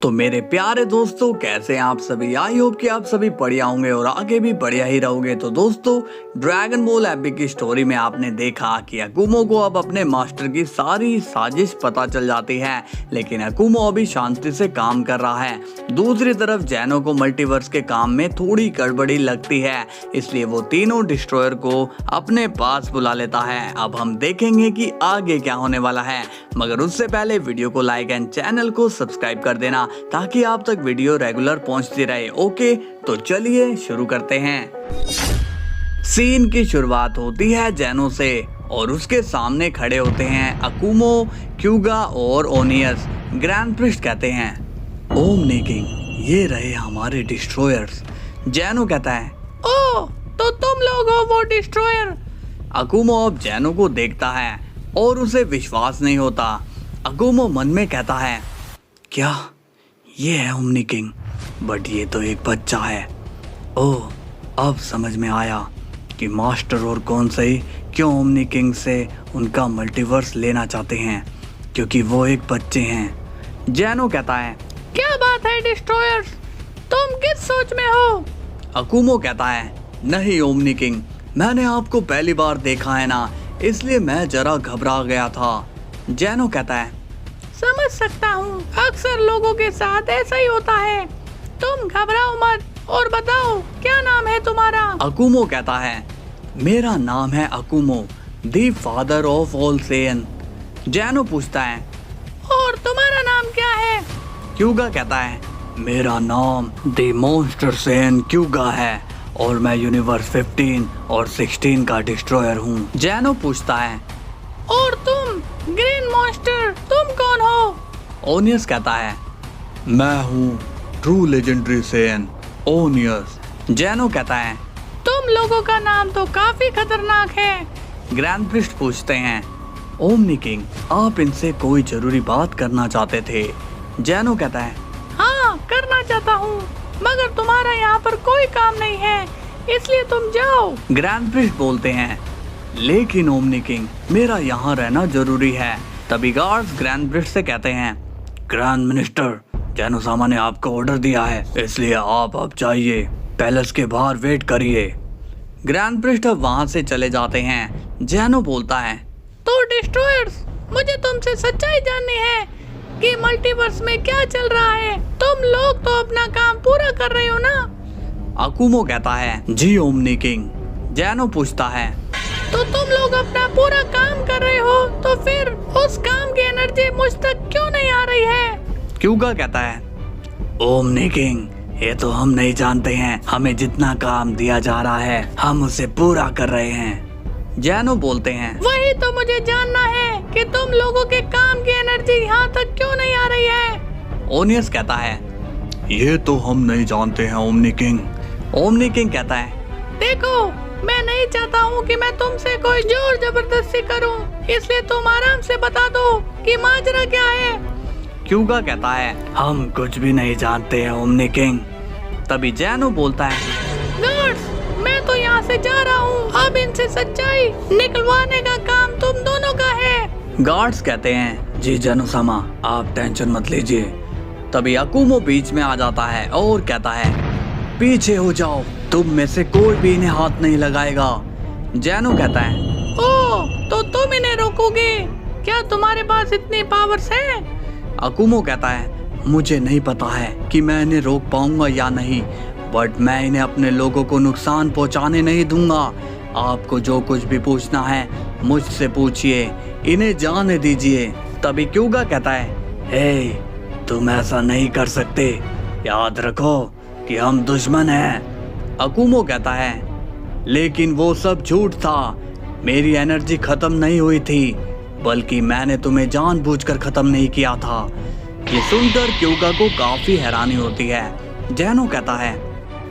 तो मेरे प्यारे दोस्तों, कैसे हैं आप सभी। आई होप कि आप सभी बढ़िया होंगे और आगे भी बढ़िया ही रहोगे। तो दोस्तों, ड्रैगन बॉल एपिक की स्टोरी में आपने देखा कि अकुमो को अब अपने मास्टर की सारी साजिश पता चल जाती है, लेकिन अकुमो अभी शांति से काम कर रहा है। दूसरी तरफ जैनो को मल्टीवर्स के काम में थोड़ी गड़बड़ी लगती है, इसलिए वो तीनों डिस्ट्रॉयर को अपने पास बुला लेता है। अब हम देखेंगे कि आगे क्या होने वाला है, मगर उससे पहले वीडियो को लाइक एंड चैनल को सब्सक्राइब कर देना ताकि आप तक वीडियो रेगुलर पहुंचती रहे। ओके, तो चलिए शुरू करते हैं। सीन की शुरुआत होती है जैनो से और उसके सामने खड़े होते हैं अकुमो, क्यूगा और ओनियस। ग्रैंड प्रिस्ट कहते हैं, ओमनी किंग, ये रहे हमारे डिस्ट्रॉयर्स। जैनो कहता है, ओ तो तुम लोग हो वो डिस्ट्रॉयर। अकुमो अब जैनो को देखता है और उसे विश्वास नहीं होता। अकुमो मन में कहता है, क्या ये है ओमनी किंग? बट ये तो एक बच्चा है। ओह, अब समझ में आया कि मास्टर और कौन सही क्यों ओमनी किंग से उनका मल्टीवर्स लेना चाहते हैं, क्योंकि वो एक बच्चे हैं। जैनो कहता है, क्या बात है डिस्ट्रॉयर्स, तुम किस सोच में हो? अकुमो कहता है, नहीं ओमनी किंग, मैंने आपको पहली बार देखा है ना, इसलिए मैं जरा घबरा गया था। जैनो कहता है, समझ सकता हूँ, अक्सर लोगों के साथ ऐसा ही होता है। तुम घबराओ मत और बताओ क्या नाम है तुम्हारा? अकुमो कहता है, मेरा नाम है Akumo, the father of all Saiyan. जैनो पूछता है, और तुम्हारा नाम क्या है? क्यूगा कहता है, मेरा नाम द मॉन्स्टर सेयन क्यूगा है और मैं यूनिवर्स 15 और 16 का डिस्ट्रॉयर हूँ। जैनो पूछता है, और तुम ग्रीन मॉन्स्टर, तुम कौन हो? ओनियस कहता है, मैं हूँ ट्रू लेजेंडरी सेयन, ओनियस। जैनो कहता है, तुम लोगों का नाम तो काफी खतरनाक है। ग्रैंड प्रिस्ट पूछते हैं, ओमनी किंग, आप इनसे कोई जरूरी बात करना चाहते थे? जैनो कहता है, हाँ करना चाहता हूँ, मगर तुम्हारा यहाँ पर कोई काम नहीं है, इसलिए तुम जाओ। ग्रैंड प्रिस्ट बोलते हैं, लेकिन ओमनी किंग, मेरा यहाँ रहना जरूरी है। तभी गार्ड्स ग्रैंड प्रिस्ट से कहते हैं, ग्रैंड मिनिस्टर, जैनो सामा ने आपको ऑर्डर दिया है, इसलिए आप अब जाइए, पैलेस के बाहर वेट करिए। ग्रैंड प्रिस्ट अब वहाँ से चले जाते हैं। जैनो बोलता है, तो डिस्ट्रॉयर्स, मुझे तुमसे सच्चाई जाननी है कि मल्टीवर्स में क्या चल रहा है। तुम लोग तो अपना काम पूरा कर रहे हो ना? अकुमो कहता है, जी ओमनी किंग। जैनो पूछता है, तो तुम लोग अपना पूरा काम कर रहे हो, तो फिर उस काम की एनर्जी मुझ तक क्यों नहीं आ रही है? क्यूगा कहता है, ओमनी किंग, ये तो हम नहीं जानते हैं, हमें जितना काम दिया जा रहा है हम उसे पूरा कर रहे हैं। जैनो बोलते हैं, वही तो मुझे जानना है कि तुम लोगों के काम की एनर्जी यहाँ तक क्यों नहीं आ रही है। ओनियस कहता है, ये तो हम नहीं जानते हैं ओमनी किंग। ओमनी किंग कहता है, देखो, मैं नहीं चाहता हूँ कि मैं तुमसे कोई जोर जबरदस्ती करूँ, इसलिए तुम आराम से बता दो कि माजरा क्या है। क्यूगा कहता है, हम कुछ भी नहीं जानते हैं ओमनी किंग। तभी जैनो बोलता है, गार्ड्स, मैं तो यहाँ से जा रहा हूँ, अब इनसे सच्चाई निकलवाने का काम तुम दोनों का है। गार्ड्स कहते हैं, जी जैनो सामा, आप टेंशन मत लीजिए। तभी अकुमो बीच में आ जाता है और कहता है, पीछे हो जाओ, तुम में से कोई भी इन्हें हाथ नहीं लगाएगा। जैनो कहता है, ओह, तो तुम इन्हें रोकोगे? क्या तुम्हारे पास इतनी पावर्स है? अकुमो कहता है, मुझे नहीं पता है कि मैं इन्हें रोक पाऊंगा या नहीं, बट मैं इन्हें अपने लोगों को नुकसान पहुंचाने नहीं दूंगा। आपको जो कुछ भी पूछना है मुझसे पूछिए, इन्हें जाने दीजिए। तभी क्यूगा कहता है, हे, तुम ऐसा नहीं कर सकते, याद रखो कि हम दुश्मन हैं। अकुमो कहता है, लेकिन वो सब झूठ था, मेरी एनर्जी खत्म नहीं हुई थी, बल्कि मैंने तुम्हें जानबूझकर खत्म नहीं किया था। ये सुनकर क्यूगा को काफी हैरानी होती है। जैनो कहता है,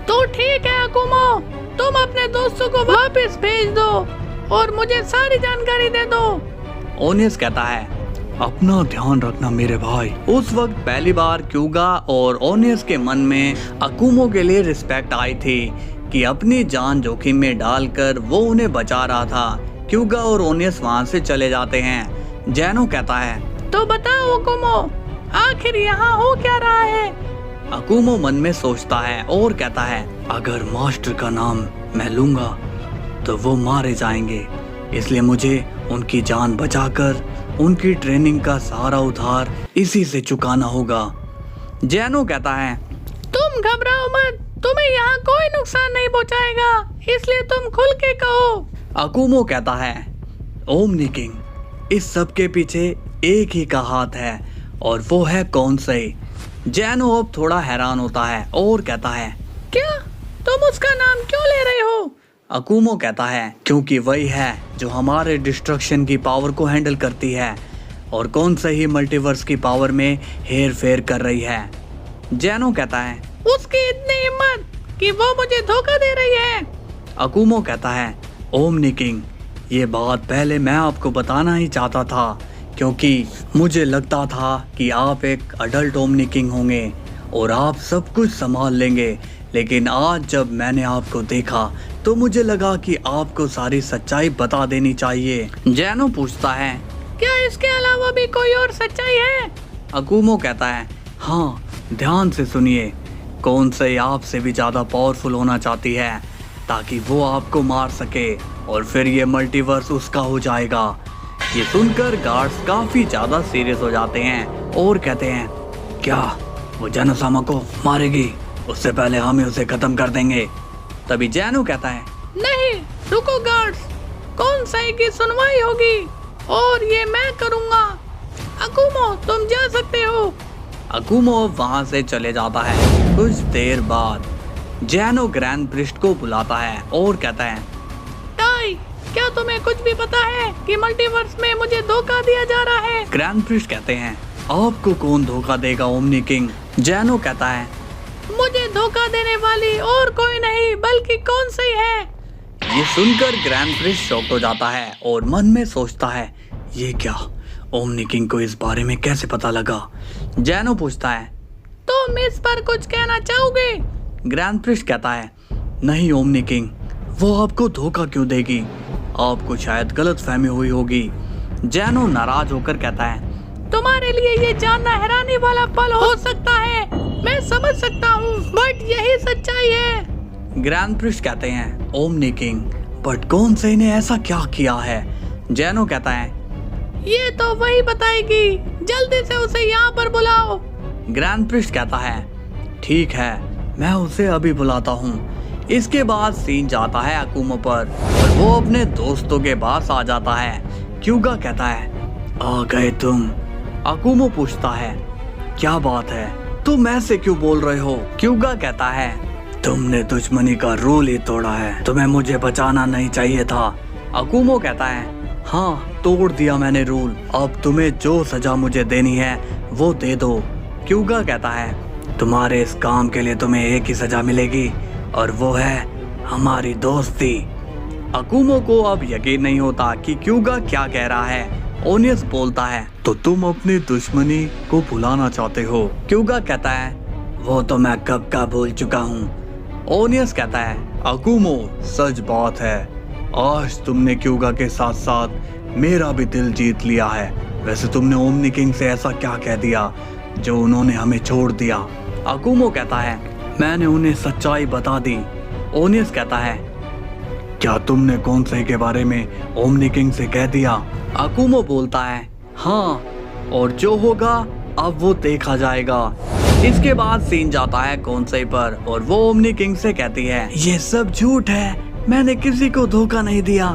तो ठीक है अकुमो, तुम अपने दोस्तों को वापस भेज दो और मुझे सारी जानकारी दे दो। ओनियस कहता है, अपना ध्यान रखना मेरे भाई। उस वक्त पहली बार क्यूगा और ओनियस के मन में अकुमो के लिए रिस्पेक्ट आई थी कि अपनी जान जोखिम में डालकर वो उन्हें बचा रहा था। क्यूगा और ओनियस वहाँ से चले जाते हैं। जैनो कहता है, तो बताओ अकुमो, आखिर यहाँ हो क्या रहा है? अकुमो मन में सोचता है और कहता है, अगर मास्टर का नाम मैं लूंगा तो वो मारे जाएंगे, इसलिए मुझे उनकी जान बचाकर उनकी ट्रेनिंग का सारा उधार इसी से चुकाना होगा। जैनो कहता है, तुम घबराओ मत, तुम्हें यहाँ कोई नुकसान नहीं पहुँचाएगा, इसलिए तुम खुल के कहो। अकुमो कहता है, ओमनी किंग, इस सब के पीछे एक ही का हाथ है और वो है कौन से। जैनो अब थोड़ा हैरान होता है और कहता है, क्या तुम उसका नाम क्यों ले रहे हो? अकुमो कहता है, क्योंकि वही है जो हमारे डिस्ट्रक्शन की पावर को हैंडल करती है और कौन से ही मल्टीवर्स की पावर में हेर फेर कर रही है। जैनो कहता है, उसकी इतनी हिम्मत कि वो मुझे धोखा दे रही है। अकुमो कहता है, ओमनी किंग, ये बात पहले मैं आपको बताना ही चाहता था, क्योंकि मुझे लगता था कि आप एक अडल्ट ओमनी किंग होंगे और आप सब कुछ संभाल लेंगे, लेकिन आज जब मैंने आपको देखा तो मुझे लगा कि आपको सारी सच्चाई बता देनी चाहिए। जैनो पूछता है, क्या इसके अलावा भी कोई और सच्चाई है? अकुमो कहता है, हाँ, ध्यान से सुनिए, कौन से आपसे भी ज्यादा पावरफुल होना चाहती है ताकि वो आपको मार सके और फिर ये मल्टीवर्स उसका हो जाएगा। ये सुनकर गार्ड्स काफी ज्यादा सीरियस हो जाते हैं और कहते हैं, क्या वो जैनो-सामा को मारेगी? उससे पहले हम ही उसे खत्म कर देंगे। तभी जैनो कहता है, नहीं, रुको गार्ड्स, कौन सही की सुनवाई होगी और ये मैं करूँगा। अकुमो, तुम जा सकते हो। अकुमो वहाँ से चले जाता है। कुछ देर बाद जैनो ग्रैंड प्रिस्ट को बुलाता है और कहता है, टाई, क्या तुम्हें कुछ भी पता है कि मल्टीवर्स में मुझे धोखा दिया जा रहा है? ग्रैंड प्रिस्ट कहते हैं, आपको कौन धोखा देगा ओमनी किंग? जैनो कहता है, मुझे धोखा देने वाली और कोई नहीं बल्कि कौन सही है। ये सुनकर ग्रैंड प्रिस्ट शॉक हो जाता है और मन में सोचता है, ये क्या, ओमनी किंग को इस बारे में कैसे पता लगा? जैनो पूछता है, तुम इस पर कुछ कहना चाहोगे? ग्रैंड प्रिस्ट कहता है, नहीं ओमनी किंग, वो आपको धोखा क्यों देगी? आपको शायद गलत फहमी हुई होगी। जैनो नाराज होकर कहता है, तुम्हारे लिए ये जानना हैरानी वाला पल हो सकता है, मैं समझ सकता हूँ, बट यही सच्चाई है। ग्रैंड प्रिस्ट कहते हैं, ओमनी किंग, बट कौन से ने ऐसा क्या किया है? जैनो कहता है, ये तो वही बताएगी, जल्दी से उसे यहाँ पर बुलाओ। ग्रैंड प्रिस्ट कहता है, ठीक है, मैं उसे अभी बुलाता हूँ। इसके बाद सीन जाता है अकुमो पर और वो अपने दोस्तों के पास आ जाता है। क्यूगा कहता है, आ गए तुम? अकुमो पूछता है, क्या बात है, तुम ऐसे क्यों बोल रहे हो? क्यूगा कहता है, तुमने दुश्मनी का रूल ही तोड़ा है, तुम्हें मुझे बचाना नहीं चाहिए था। अकुमो कहता है, हाँ, तोड़ दिया मैंने रूल, अब तुम्हें जो सजा मुझे देनी है वो दे दो। क्यूगा कहता है, तुम्हारे इस काम के लिए तुम्हें एक ही सजा मिलेगी और वो है हमारी दोस्ती। अकुमो को अब यकीन नहीं होता कि क्यूगा क्या कह रहा है। ओनियस बोलता है, तो तुम अपनी दुश्मनी को भुलाना चाहते हो? क्यूगा कहता है, वो तो मैं कब का भूल चुका हूँ। ओनियस कहता है, अकुमो, सच बात है, आज तुमने क्यूगा के साथ साथ मेरा भी दिल जीत लिया है। वैसे तुमने ओमनी किंग से ऐसा क्या कह दिया जो उन्होंने हमें छोड़ दिया? अकुमो कहता है, मैंने उन्हें सच्चाई बता दी। ओनियस कहता है, क्या तुमने कौन से के बारे में ओमनी किंग से कह दिया? अकुमो बोलता है, हाँ, और जो होगा अब वो देखा जाएगा। इसके बाद सीन जाता है कौन से पर और वो ओमनी किंग से कहती है, ये सब झूठ है, मैंने किसी को धोखा नहीं दिया,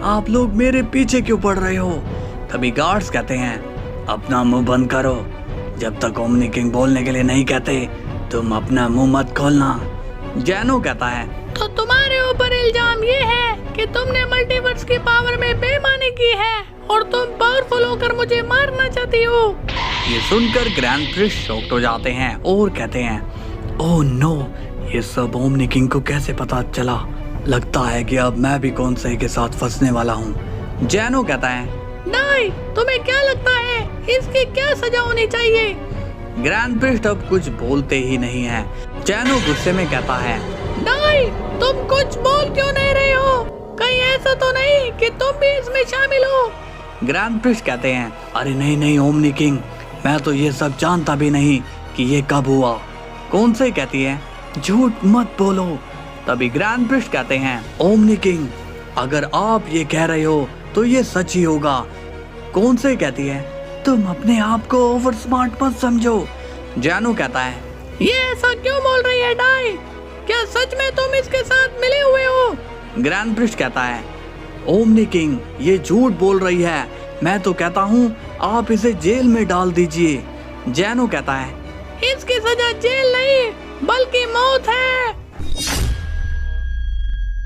आप लोग मेरे पीछे क्यों पड़ रहे हो? तभी गार्ड्स कहते हैं, अपना मुंह बंद करो, जब तक ओमनी किंग बोलने के लिए नहीं कहते तुम अपना मुंह मत खोलना। जैनो कहता है, तो तुम्हारे ऊपर इल्जाम ये है कि तुमने मल्टीवर्स की पावर में बेईमानी की है और तुम पावरफुल होकर मुझे मारना चाहती हो। ये सुनकर ग्रैंड प्रिस्ट शॉक्ड हो जाते हैं और कहते हैं, ओह नो, ये सब ओमनी किंग को कैसे पता चला? लगता है कि अब मैं भी कौन से के साथ फंसने वाला हूँ। जैनो कहता है, नहीं, तुम्हें क्या लगता है इसकी क्या सजा होनी चाहिए? ग्रैंड प्रिस्ट अब कुछ बोलते ही नहीं है। जैनो गुस्से में कहता है, नहीं, तुम कुछ बोल क्यों नहीं रहे हो? कहीं ऐसा तो नहीं कि तुम भी इसमें शामिल हो? ग्रैंड प्रिस्ट कहते हैं, अरे नहीं नहीं ओमनी किंग, मैं तो ये सब जानता भी नहीं कि ये कब हुआ। कौन से कहती है, झूठ मत बोलो। तभी ग्रैंड प्रिस्ट कहते हैं, ओमनी किंग, अगर आप ये कह रहे हो तो ये सच ही होगा। कौन से कहती है, तुम अपने आप को ओवर स्मार्ट मत समझो। जैनो कहता है, ये ऐसा क्यों बोल रही है डाई? क्या सच में तुम इसके साथ मिले हुए हो? ग्रैंड प्रिस्ट कहता है, ओमनी किंग, ये झूठ बोल रही है। मैं तो कहता हूँ आप इसे जेल में डाल दीजिए। जैनो कहता है, इसकी सजा जेल नहीं बल्कि मौत है।